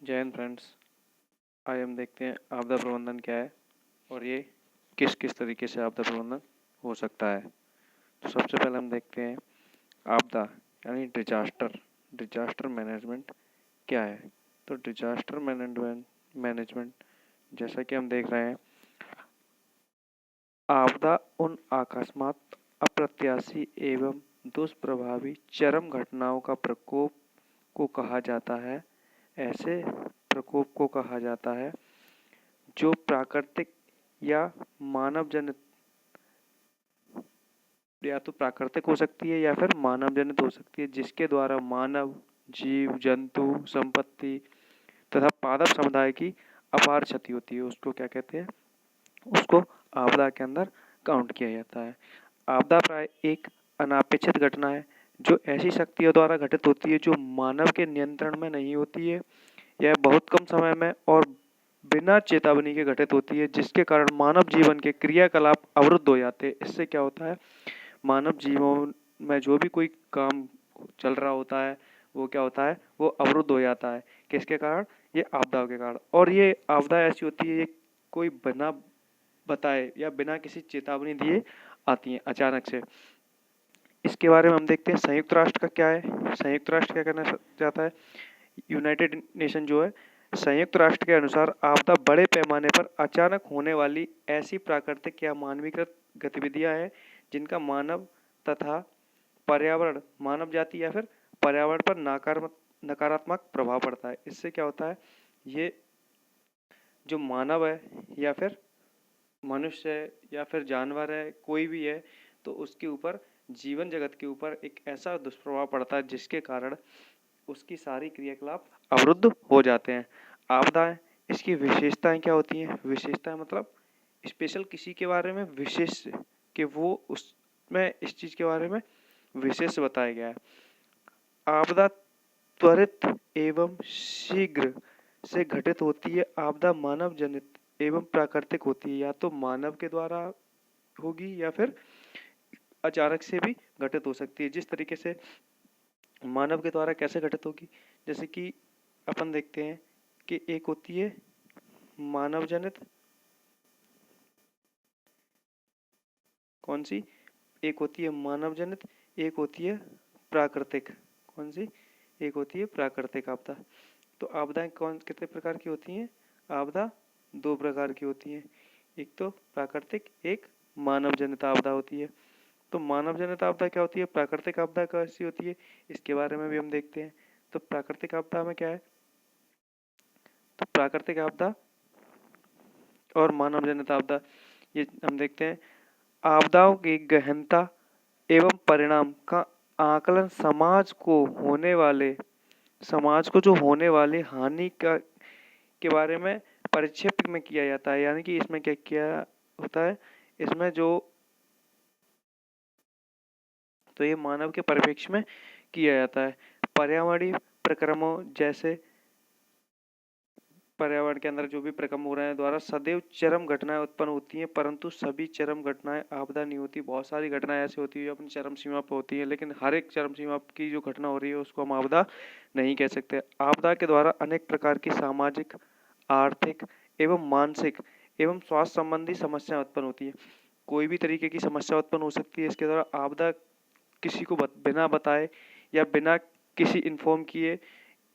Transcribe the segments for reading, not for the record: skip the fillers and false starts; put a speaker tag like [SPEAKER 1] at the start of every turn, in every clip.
[SPEAKER 1] जय हिंद फ्रेंड्स। आज हम देखते हैं आपदा प्रबंधन क्या है और ये किस किस तरीके से आपदा प्रबंधन हो सकता है। तो सबसे पहले हम देखते हैं आपदा यानी डिजास्टर मैनेजमेंट क्या है। तो डिजास्टर मैनेजमेंट जैसा कि हम देख रहे हैं, आपदा उन अकस्मात, अप्रत्याशी एवं दुष्प्रभावी चरम घटनाओं का प्रकोप को कहा जाता है। ऐसे प्रकोप को कहा जाता है जो प्राकृतिक या मानव जनित, या तो प्राकृतिक हो सकती है या फिर मानव जनित हो सकती है, जिसके द्वारा मानव, जीव जंतु, संपत्ति तथा पादप समुदाय की अपार क्षति होती है। उसको क्या कहते हैं? उसको आपदा के अंदर काउंट किया जाता है। आपदा प्राय एक अनापेक्षित घटना है जो ऐसी शक्तियों द्वारा घटित होती है जो मानव के नियंत्रण में नहीं होती है। यह बहुत कम समय में और बिना चेतावनी के घटित होती है, जिसके कारण मानव जीवन के क्रियाकलाप अवरुद्ध हो जाते हैं। इससे क्या होता है, मानव जीवन में जो भी कोई काम चल रहा होता है वो क्या होता है, वो अवरुद्ध हो जाता है। किसके कारण? ये आपदाओं के कारण। और ये आपदा ऐसी होती है, ये कोई बिना बताए या बिना किसी चेतावनी दिए आती हैं अचानक से। इसके बारे में हम देखते हैं संयुक्त राष्ट्र का क्या है। संयुक्त राष्ट्र क्या कहना चाहता है? यूनाइटेड नेशन जो है, संयुक्त राष्ट्र के अनुसार आपदा बड़े पैमाने पर अचानक होने वाली ऐसी प्राकृतिक या मानवीकृत गतिविधियां हैं जिनका मानव तथा पर्यावरण, मानव जाति या फिर पर्यावरण पर नकारात्मक प्रभाव पड़ता है। इससे क्या होता है, ये जो मानव है या फिर मनुष्य है या फिर जानवर है, कोई भी है, तो उसके ऊपर, जीवन जगत के ऊपर एक ऐसा दुष्प्रभाव पड़ता है जिसके कारण उसकी सारी क्रियाकलाप अवरुद्ध हो जाते हैं। आपदाएं, इसकी विशेषताएं क्या होती हैं? विशेषताएं मतलब स्पेशल, किसी के बारे में विशेष, कि वो उसमें इस चीज के बारे में विशेष बताया गया है। आपदा त्वरित एवं शीघ्र से घटित होती है। आपदा मानव जनित एवं प्राकृतिक होती है, या तो मानव के द्वारा होगी या फिर अचानक से भी घटित हो सकती है। जिस तरीके से मानव के द्वारा कैसे घटित होगी, जैसे कि अपन देखते हैं कि एक होती है मानव जनित, कौन सी? एक होती है मानव जनित, एक होती है प्राकृतिक। कौन सी? एक होती है प्राकृतिक आपदा। तो आपदाएं कौन कितने प्रकार की होती हैं? आपदा दो प्रकार की होती हैं, एक तो प्राकृतिक, एक मानव जनित आपदा होती है। तो मानव जनित आपदा क्या होती है, प्राकृतिक आपदा कैसी होती है, इसके बारे में भी हम देखते हैं। तो प्राकृतिक आपदा में क्या है, तो प्राकृतिक आपदा और मानव जनित आपदा, ये हम देखते हैं। आपदाओं की गहनता एवं परिणाम का आकलन समाज को जो होने वाले हानि का के बारे में परिक्षेप में किया जाता है। यानी कि इसमें क्या किया होता है, इसमें जो, तो ये मानव के परिप्रेक्ष्य में किया जाता है। पर्यावरणीय प्रक्रमों, जैसे पर्यावरण के अंदर जो भी प्रक्रम हो रहे हैं द्वारा सदैव चरम घटनाएं उत्पन्न होती हैं, परंतु सभी चरम घटनाएं आपदा नहीं होती। बहुत सारी घटनाएं ऐसी होती है जो अपनी चरम सीमा पर होती है, लेकिन हर एक चरम सीमा की जो घटना हो रही है उसको हम आपदा नहीं कह सकते। आपदा के द्वारा अनेक प्रकार की सामाजिक, आर्थिक एवं मानसिक एवं स्वास्थ्य संबंधी समस्याएं उत्पन्न होती है। कोई भी तरीके की समस्या उत्पन्न हो सकती है इसके द्वारा। आपदा किसी को बिना बताए या बिना किसी इन्फॉर्म किए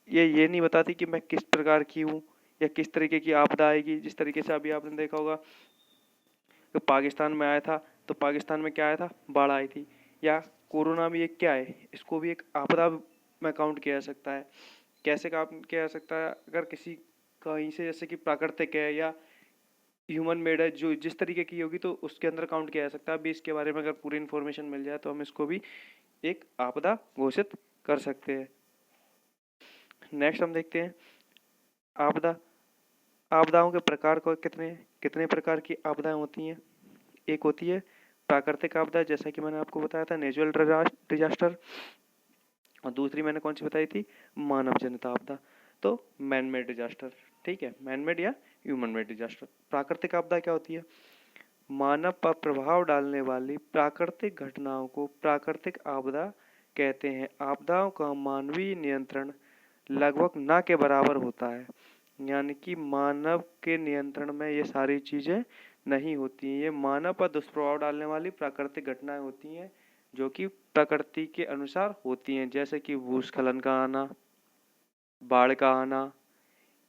[SPEAKER 1] ये नहीं बताती कि मैं किस प्रकार की हूँ या किस तरीके की आपदा आएगी। जिस तरीके से अभी आपने देखा होगा कि पाकिस्तान में आया था, तो पाकिस्तान में क्या आया था, बाढ़ आई थी। या कोरोना भी एक क्या है, इसको भी एक आपदा में काउंट किया जा सकता है। कैसे काउंट किया जा सकता है? अगर किसी कहीं से, जैसे कि प्राकृतिक है या ह्यूमन मेड है, जो जिस तरीके की होगी तो उसके अंदर काउंट किया जा सकता है। अभी इसके बारे में अगर पूरी इन्फॉर्मेशन मिल जाए तो हम इसको भी एक आपदा घोषित कर सकते हैं। नेक्स्ट हम देखते हैं आपदा। आपदाओं के प्रकार को, कितने कितने प्रकार की आपदाएं होती हैं। एक होती है प्राकृतिक आपदा, जैसा कि मैंने आपको बताया था, नेचुरल डिजास्टर। और दूसरी मैंने कौन सी बताई थी, मानव जनित आपदा। तो मैन मेड डिजास्टर, ठीक है, मैन मेड या ह्यूमन मेड डिजास्टर। प्राकृतिक आपदा क्या होती है? मानव पर प्रभाव डालने वाली प्राकृतिक घटनाओं को प्राकृतिक आपदा कहते हैं। आपदाओं का मानवीय नियंत्रण लगभग ना के बराबर होता है। यानी कि मानव के नियंत्रण में ये सारी चीज़ें नहीं होती हैं। ये मानव पर दुष्प्रभाव डालने वाली प्राकृतिक घटनाएं होती हैं जो कि प्रकृति के अनुसार होती हैं, जैसे कि भूस्खलन का आना, बाढ़ का आना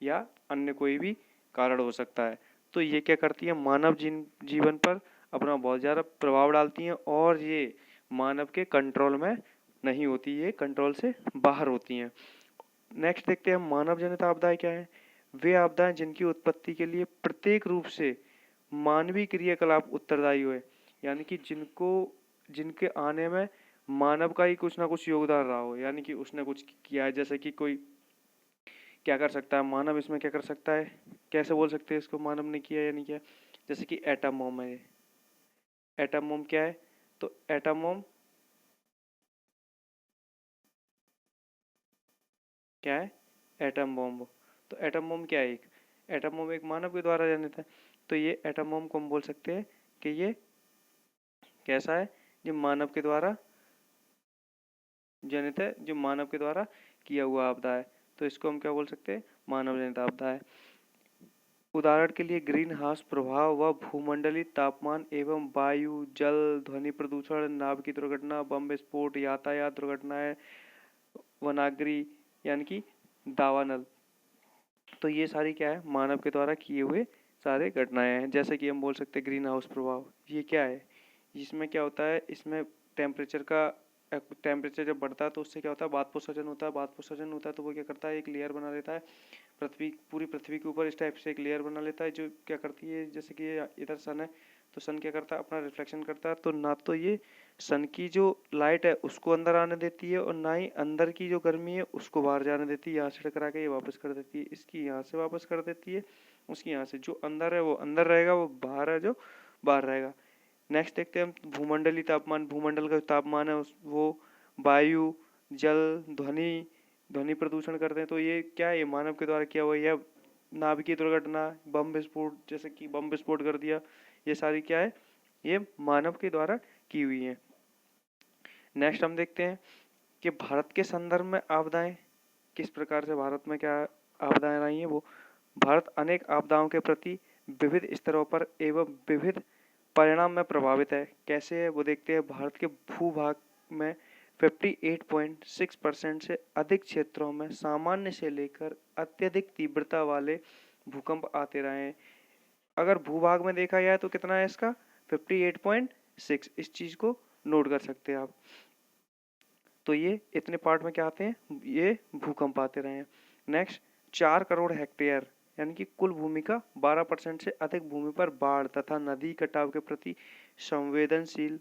[SPEAKER 1] या अन्य कोई भी कारण हो सकता है। तो ये क्या करती है, मानव जीवन पर अपना बहुत ज़्यादा प्रभाव डालती हैं और ये मानव के कंट्रोल में नहीं होती, ये कंट्रोल से बाहर होती हैं। नेक्स्ट देखते हैं मानव जनित आपदाएं क्या है। वे आपदाएं जिनकी उत्पत्ति के लिए प्रत्येक रूप से मानवीय क्रियाकलाप उत्तरदायी हुए, यानी कि जिनके आने में मानव का ही कुछ ना कुछ योगदान रहा हो, यानी कि उसने कुछ किया है। जैसे कि कोई क्या कर सकता है, मानव इसमें क्या कर सकता है, कैसे बोल सकते हैं इसको मानव ने किया या नहीं किया। जैसे कि एटम बम है। एटम बम क्या है, तो एटम बम क्या है, एटम बम। तो एटम बम क्या है, एक एटम बम एक मानव के द्वारा जनित है। तो ये एटम बम को हम बोल सकते हैं कि ये कैसा है, जो मानव के द्वारा जनित है, जो मानव के द्वारा किया हुआ आपदा है। तो इसको हम क्या बोल सकते हैं, मानव जनित आपदा है। उदाहरण के लिए ग्रीन हाउस प्रभाव व भूमंडलीय तापमान एवं वायु, जल, ध्वनि प्रदूषण, नाभिकीय दुर्घटना, बम विस्फोट, यातायात दुर्घटनाएं, वनाग्नि यानी कि दावानल। तो ये सारी क्या है, मानव के द्वारा किए हुए सारे घटनाएं हैं। जैसे कि हम बोल सकते हैं ग्रीन हाउस प्रभाव, ये क्या है, इसमें क्या होता है, इसमें टेम्परेचर जब बढ़ता है तो उससे क्या होता है, वाष्पोत्सर्जन होता है। वाष्पोत्सर्जन होता है तो वो क्या करता है, एक लेयर बना लेता है पूरी पृथ्वी के ऊपर। इस टाइप से एक लेयर बना लेता है जो क्या करती है, जैसे कि इधर सन है तो सन क्या करता है, अपना रिफ्लेक्शन करता है। तो ना तो ये सन की जो लाइट है उसको अंदर आने देती है और ना ही अंदर की जो गर्मी है उसको बाहर जाने देती है। यहाँ से टकरा के ये वापस कर देती है, इसकी यहाँ से वापस कर देती है, उसकी यहाँ से। जो अंदर है वो अंदर रहेगा, वो बाहर है जो बाहर रहेगा। नेक्स्ट देखते हैं हम भूमंडलीय तापमान। भूमंडल का तापमान है वो वायु, जल, ध्वनि प्रदूषण करते हैं। तो ये क्या है, ये मानव के द्वारा किया हुआ है। नाभिकीय दुर्घटना, बम विस्फोट, जैसे कि बम विस्फोट कर दिया, ये सारी क्या है, ये मानव के द्वारा की हुई है। नेक्स्ट हम देखते हैं कि भारत के संदर्भ में आपदाएं किस प्रकार से, भारत में क्या आपदाएं रही हैं। वो भारत अनेक आपदाओं के प्रति विविध स्तरों पर एवं विविध परिणाम में प्रभावित है। कैसे है वो देखते हैं। भारत के भूभाग में 58.6% से अधिक क्षेत्रों में सामान्य से लेकर अत्यधिक तीव्रता वाले भूकंप आते रहे हैं। अगर भूभाग में देखा जाए तो कितना है इसका, 58.6। इस चीज को नोट कर सकते हैं आप। तो ये इतने पार्ट में क्या आते हैं, ये भूकंप आते रहे हैं। नेक्स्ट 4 करोड़ हेक्टेयर यानी कि कुल भूमि का 12% से अधिक भूमि पर बाढ़ तथा नदी कटाव के प्रति संवेदनशील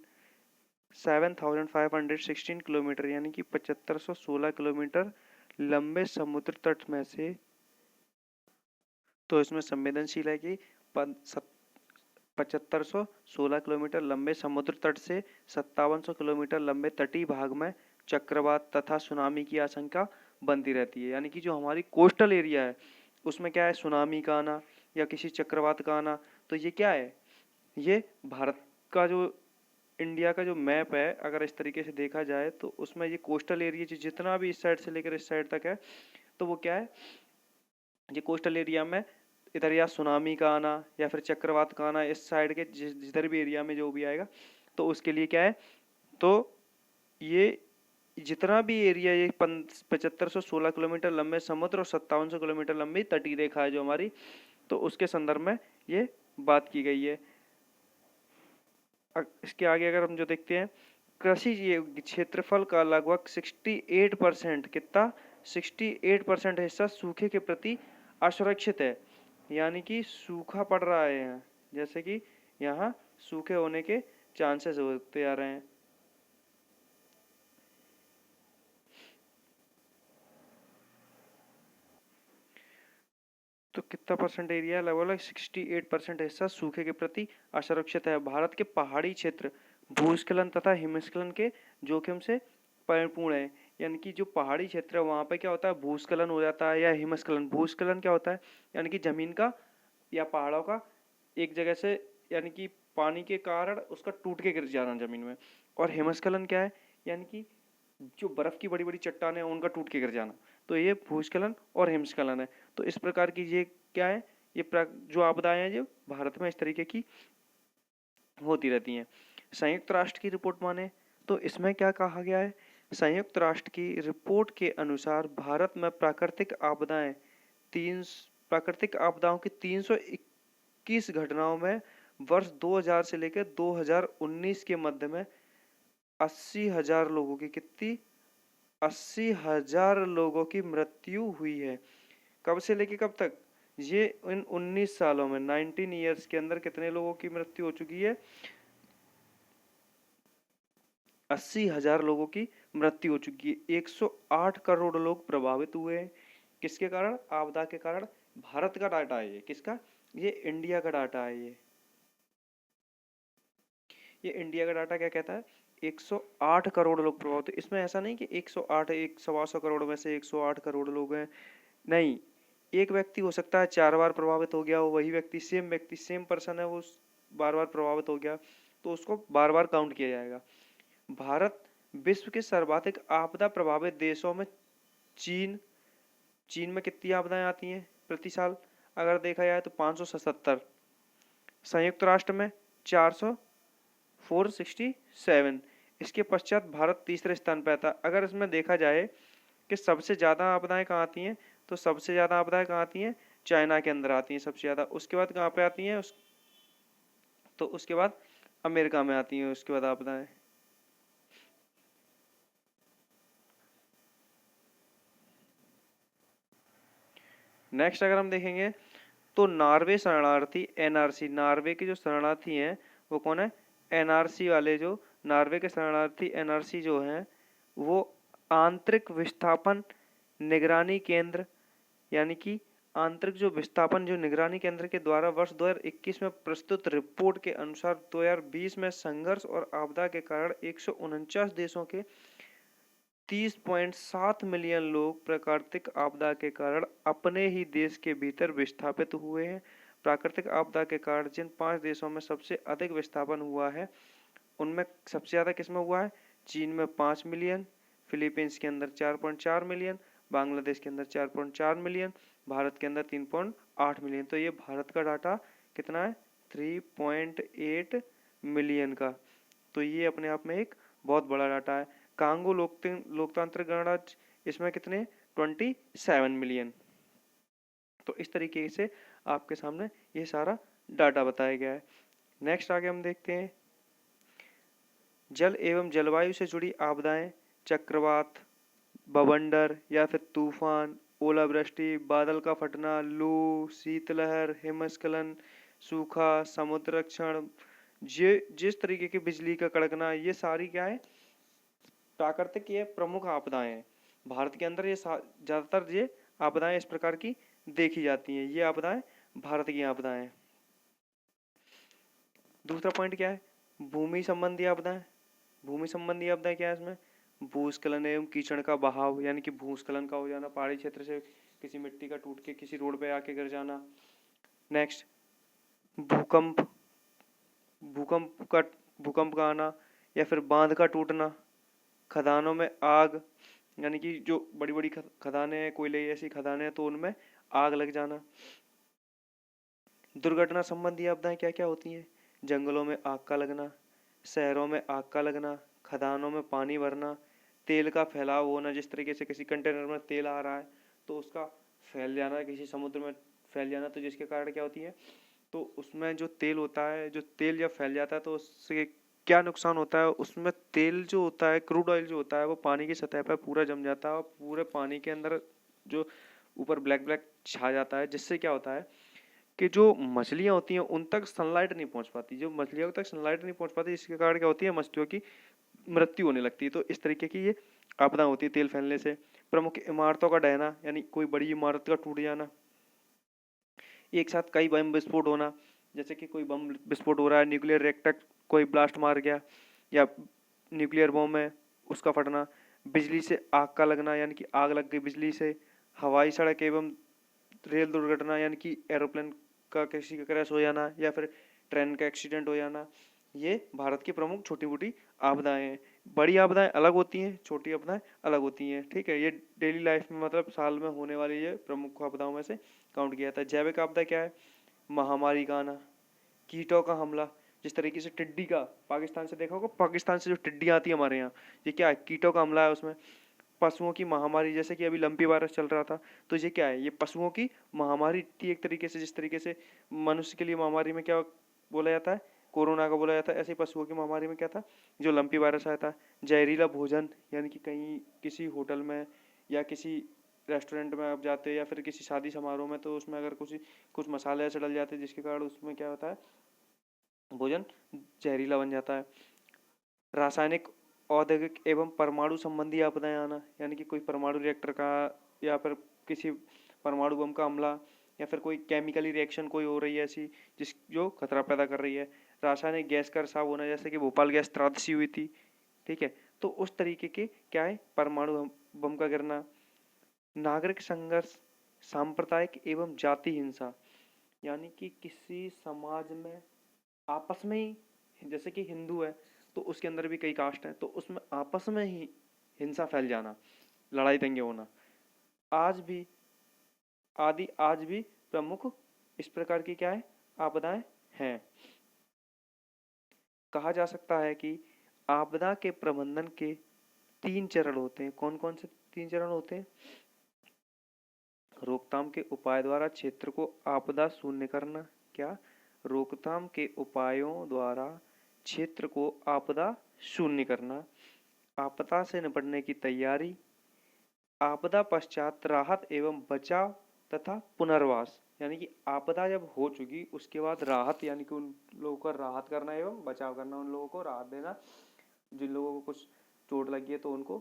[SPEAKER 1] 7,516 किलोमीटर यानी कि 7516 किलोमीटर लंबे समुद्र तट में से, तो इसमें संवेदनशील है कि 7516 किलोमीटर लंबे समुद्र तट से 5700 किलोमीटर लंबे तटीय भाग में चक्रवात तथा सुनामी की आशंका बनती रहती है। यानी कि जो हमारी कोस्टल एरिया है उसमें क्या है, सुनामी का आना या किसी चक्रवात का आना। तो ये क्या है, ये भारत का जो इंडिया का जो मैप है, अगर इस तरीके से देखा जाए तो उसमें ये कोस्टल एरिया जितना भी इस साइड से लेकर इस साइड तक है, तो वो क्या है, ये कोस्टल एरिया में इधर या सुनामी का आना या फिर चक्रवात का आना, इस साइड के जिधर भी एरिया में जो भी आएगा तो उसके लिए क्या है, तो ये जितना भी एरिया, ये 7516 किलोमीटर लंबे समुद्र और 5700 किलोमीटर लंबी तटीय रेखा है जो हमारी, तो उसके संदर्भ में ये बात की गई है। इसके आगे अगर हम जो देखते हैं, कृषि ये क्षेत्रफल का लगभग 68% कितना, 68% हिस्सा सूखे के प्रति असुरक्षित है। यानी कि सूखा पड़ रहा है यहाँ, जैसे कि यहाँ सूखे होने के चांसेस होते आ रहे हैं। तो कितना परसेंट एरिया, लगभग 68% हिस्सा सूखे के प्रति असुरक्षित है। भारत के पहाड़ी क्षेत्र भूस्खलन तथा हिमस्खलन के जोखिम से परिपूर्ण है। यानी कि जो पहाड़ी क्षेत्र है वहाँ पे क्या होता है, भूस्खलन हो जाता है या हिमस्खलन। भूस्खलन क्या होता है, यानी कि जमीन का या पहाड़ों का एक जगह से, यानी कि पानी के कारण उसका टूट के गिर जाना जमीन में। और हिमस्खलन क्या है, यानी कि जो बर्फ की बड़ी बड़ी चट्टानें हैं उनका टूट के गिर जाना। तो ये भूस्खलन और हिमस्खलन है। तो इस प्रकार की ये क्या है, ये जो आपदाएं हैं जो भारत में इस तरीके की होती रहती हैं। संयुक्त राष्ट्र की रिपोर्ट माने तो इसमें क्या कहा गया है, संयुक्त राष्ट्र की रिपोर्ट के अनुसार भारत में प्राकृतिक आपदाओं की 321 घटनाओं में वर्ष 2000 से लेकर 2019 के मध्य में 80,000 लोगों की 80,000 लोगों की मृत्यु हुई है। कब से लेकर कब तक, ये इन 19 सालों में 19 ईयर्स के अंदर कितने लोगों की मृत्यु हो चुकी है, 80,000 लोगों की मृत्यु हो चुकी है। 108 करोड़ लोग प्रभावित हुए हैं। किसके कारण, आपदा के कारण। भारत का डाटा है ये, किसका, ये इंडिया का डाटा है। ये इंडिया का डाटा क्या कहता है, 108 करोड़ लोग प्रभावित। इसमें ऐसा नहीं कि 108 एक 125 करोड़ में से 108 करोड़ लोग हैं, नहीं, एक व्यक्ति हो सकता है 4 बार प्रभावित हो गया हो, वही व्यक्ति सेम पर्सन है, वो बार बार प्रभावित हो गया, तो उसको बार बार काउंट किया जाएगा। भारत विश्व के सर्वाधिक आपदा प्रभावित देशों में चीन में कितनी आपदाएं आती हैं प्रति साल, अगर देखा जाए तो 577, संयुक्त राष्ट्र में 467, इसके पश्चात भारत तीसरे स्थान पर आता है। अगर इसमें देखा जाए कि सबसे ज्यादा आपदाएं कहाँ आती हैं, तो सबसे ज्यादा आपदाएं कहाँ आती हैं, चाइना के अंदर आती हैं सबसे ज्यादा। उसके बाद कहाँ पे आती हैं, तो उसके बाद अमेरिका में आती हैं उसके बाद आपदाएं। नेक्स्ट अगर हम देखेंगे तो नॉर्वे शरणार्थी एनआरसी, नॉर्वे के जो शरणार्थी हैं वो कौन है, एनआरसी वाले, जो नॉर्वे के शरणार्थी एनआरसी जो हैं वो आंतरिक विस्थापन निगरानी केंद्र, यानी कि आंतरिक जो विस्थापन जो निगरानी केंद्र के द्वारा वर्ष 2021 में प्रस्तुत रिपोर्ट के अनुसार 2020 में संघर्ष और आपदा के कारण 149 देशों के 30.7 मिलियन लोग प्राकृतिक आपदा के कारण अपने ही देश के भीतर विस्थापित हुए हैं। प्राकृतिक आपदा के कारण जिन 5 देशों में सबसे अधिक विस्थापन हुआ है उनमें सबसे ज्यादा किसमें हुआ है, चीन में 5 मिलियन, फिलीपींस के अंदर 4.4 मिलियन, बांग्लादेश के अंदर 4.4 मिलियन, भारत के अंदर 3.8 मिलियन। तो ये भारत का डाटा कितना है, 3.8 मिलियन का। तो ये अपने आप में एक बहुत बड़ा डाटा है। कांगो लोकतांत्रिक गणराज्य, इसमें कितने, 27 मिलियन। तो इस तरीके से आपके सामने ये सारा डाटा बताया गया है। नेक्स्ट आगे हम देखते हैं जल एवं जलवायु से जुड़ी आपदाएं, चक्रवात, बवंडर या फिर तूफान, ओलावृष्टि, बादल का फटना, लू, शीतलहर, हिमस्खलन, सूखा, समुद्र क्षरण, जिस तरीके की बिजली का कड़कना, ये सारी क्या है, प्राकृतिक ये प्रमुख आपदाएं हैं। भारत के अंदर ये ज्यादातर ये आपदाएं इस प्रकार की देखी जाती हैं। ये आपदाएं भारत की आपदाएं हैं। दूसरा पॉइंट क्या है, भूमि संबंधी आपदाएं। भूमि संबंधी आपदाएं क्या है, इसमें भूस्खलन एवं कीचड़ का बहाव, यानी कि भूस्खलन का हो जाना, पहाड़ी क्षेत्र से किसी मिट्टी का टूट के किसी रोड पे आके गिर जाना। नेक्स्ट भूकंप, भूकंप का आना या फिर बांध का टूटना, खदानों में आग, यानी कि जो बड़ी बड़ी खदानें हैं, कोयले ऐसी खदानें हैं तो उनमें आग लग जाना। दुर्घटना संबंधी आपदाएं क्या क्या होती हैं, जंगलों में आग का लगना, शहरों में आग का लगना, खदानों में पानी भरना, तेल का फैलाव होना, जिस तरीके से किसी कंटेनर में तेल आ रहा है तो उसका फैल जाना, किसी समुद्र में फैल जाना, तो जिसके कारण क्या होती है, तो उसमें जो तेल होता है, जो तेल जब फैल जाता है तो उससे क्या नुकसान होता है, उसमें तेल जो होता है, क्रूड ऑयल जो होता है, वो पानी की सतह पर पूरा जम जाता है और पूरे पानी के अंदर जो ऊपर ब्लैक ब्लैक छा जाता है, जिससे क्या होता है कि जो मछलियां होती हैं उन तक सनलाइट नहीं पहुंच पाती, जो मछलियों तक सनलाइट नहीं पहुंच पाती, इसके कारण क्या होती है, मछलियों की मृत्यु होने लगती है। तो इस तरीके की ये आपदा होती है तेल फैलने से। प्रमुख इमारतों का ढहना, यानी कोई बड़ी इमारत का टूट जाना, एक साथ कई बम विस्फोट होना, जैसे कि कोई बम विस्फोट हो रहा है, न्यूक्लियर रिएक्टर कोई ब्लास्ट मार गया या न्यूक्लियर बम है उसका फटना, बिजली से आग का लगना, यानी कि आग लग गई बिजली से, हवाई सड़क एवं रेल दुर्घटना, यानी कि एरोप्लेन का किसी का क्रैश हो जाना या फिर ट्रेन का एक्सीडेंट हो जाना, ये भारत की प्रमुख छोटी मोटी आपदाएं हैं। बड़ी आपदाएं अलग होती हैं, छोटी आपदाएं अलग होती हैं, ठीक है। ये डेली लाइफ में मतलब साल में होने वाली ये प्रमुख आपदाओं में से काउंट किया जाता है। जैविक आपदा क्या है? महामारी का आना, कीटों का हमला, जिस तरीके से टिड्डी का, पाकिस्तान से देखा होगा, पाकिस्तान से जो टिड्डी आती है हमारे यहाँ, ये क्या है? कीटों का हमला है उसमें। पशुओं की महामारी, जैसे कि अभी लंपी वायरस चल रहा था, तो ये क्या है? ये पशुओं की महामारी थी एक तरीके से। जिस तरीके से मनुष्य के लिए महामारी में क्या बोला जाता है? कोरोना का बोला जाता है, ऐसे ही पशुओं की महामारी में क्या था? जो लंपी वायरस आया था। जहरीला भोजन, यानी कि कहीं किसी होटल में या किसी रेस्टोरेंट में आप जाते हैं या फिर किसी शादी समारोह में, तो उसमें अगर कुछ मसाले ऐसे डल जाते हैं जिसके कारण उसमें क्या होता है? भोजन जहरीला बन जाता है। रासायनिक, औद्योगिक एवं परमाणु संबंधी आपदाएं आना, यानी कि कोई परमाणु रिएक्टर का या फिर किसी परमाणु बम का हमला, या फिर कोई केमिकली रिएक्शन कोई हो रही है ऐसी जो खतरा पैदा कर रही है। रासायनिक गैस का रिसाव होना, जैसे कि भोपाल गैस त्रासदी हुई थी, ठीक है। तो उस तरीके के क्या है? परमाणु बम का गिरना। नागरिक संघर्ष, सांप्रदायिक एवं जाति हिंसा, यानी कि किसी समाज में आपस में ही, जैसे कि हिंदू है तो उसके अंदर भी कई कास्ट हैं, तो उसमें आपस में ही हिंसा फैल जाना, लड़ाई दंगे होना, आज भी प्रमुख इस प्रकार की क्या है? आपदाएं हैं। कहा जा सकता है कि आपदा के प्रबंधन के 3 चरण होते हैं। कौन कौन से 3 चरण होते हैं? रोकथाम के उपाय द्वारा क्षेत्र को आपदा शून्य करना। क्या? रोकथाम के उपायों द्वारा क्षेत्र को आपदा शून्य करना। आपदा से निपटने की तैयारी। आपदा पश्चात राहत एवं बचाव तथा पुनर्वास, यानी कि आपदा जब हो चुकी उसके बाद राहत, यानी कि उन लोगों को राहत करना एवं बचाव करना, उन लोगों को राहत देना, जिन लोगों को कुछ चोट लगी है तो उनको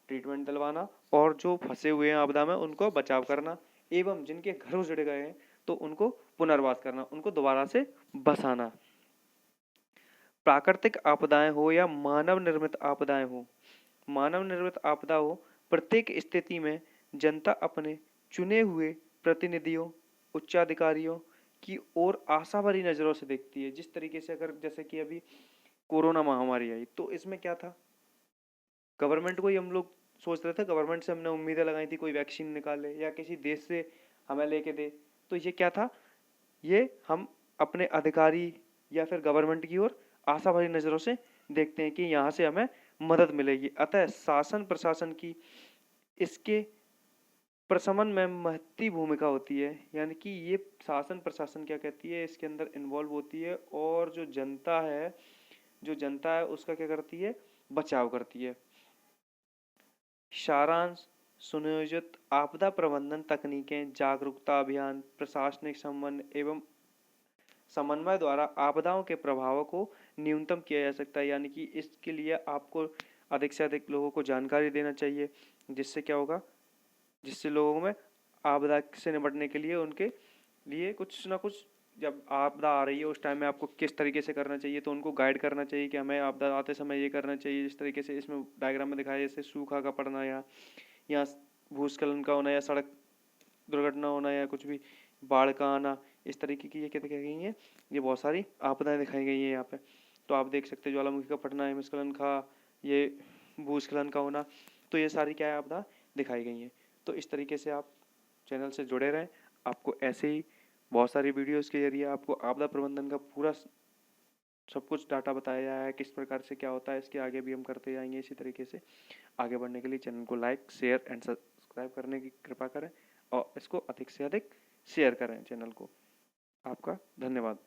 [SPEAKER 1] ट्रीटमेंट दिलवाना, और जो फंसे हुए हैं आपदा में उनको बचाव करना, एवं जिनके घर उजड़ गए हैं तो उनको पुनर्वास करना, उनको दोबारा से बसाना। प्राकृतिक आपदाएं हो या मानव निर्मित आपदाएं हो, मानव निर्मित आपदा हो, प्रत्येक स्थिति में जनता अपने चुने हुए प्रतिनिधियों, उच्चाधिकारियों की ओर आशा भरी नजरों से देखती है। जिस तरीके से अगर जैसे कि अभी कोरोना महामारी आई, तो इसमें क्या था? गवर्नमेंट को ही हम लोग सोच रहे थे, गवर्नमेंट से हमने उम्मीदें लगाई थी कोई वैक्सीन निकाले या किसी देश से हमें लेके दे। तो ये क्या था? ये हम अपने अधिकारी या फिर गवर्नमेंट की ओर आशा भरी नजरों से देखते हैं कि यहाँ से हमें मदद मिलेगी। अतः शासन प्रशासन की इसके प्रशमन में महती भूमिका होती है, यानी कि ये शासन प्रशासन क्या कहती है, इसके अंदर इन्वॉल्व होती है, और जो जनता है उसका क्या करती है? बचाव करती है। सारांश, सुनियोजित आपदा प्रबंधन तकनीकें, जागरूकता अभियान, प्रशासनिक समन्वय द्वारा आपदाओं के प्रभावों को न्यूनतम किया जा सकता है। यानी कि इसके लिए आपको अधिक से अधिक लोगों को जानकारी देना चाहिए, जिससे क्या होगा? जिससे लोगों में आपदा से निपटने के लिए उनके लिए कुछ ना कुछ, जब आपदा आ रही है उस टाइम में आपको किस तरीके से करना चाहिए, तो उनको गाइड करना चाहिए कि हमें आपदा आते समय ये करना चाहिए। जिस तरीके से इसमें डायग्राम में दिखाया, जैसे सूखा का पड़ना या भूस्खलन का होना या सड़क दुर्घटना होना या कुछ भी बाढ़ का आना, इस तरीके की ये क्या दिखाई गई हैं? ये बहुत सारी आपदाएं दिखाई गई हैं यहाँ पे। तो आप देख सकते हैं ज्वालामुखी का फटना, हिमस्खलन का, ये भूस्खलन का होना, तो ये सारी क्या है? आपदा दिखाई गई हैं। तो इस तरीके से आप चैनल से जुड़े रहें। आपको ऐसे ही बहुत सारी वीडियोस के जरिए आपको आपदा प्रबंधन का पूरा सब कुछ डाटा बताया जाए है, किस प्रकार से क्या होता है। इसके आगे भी हम करते जाएंगे इसी तरीके से। आगे बढ़ने के लिए चैनल को लाइक, शेयर एंड सब्सक्राइब करने की कृपा करें, और इसको अधिक से अधिक शेयर करें चैनल को। आपका धन्यवाद।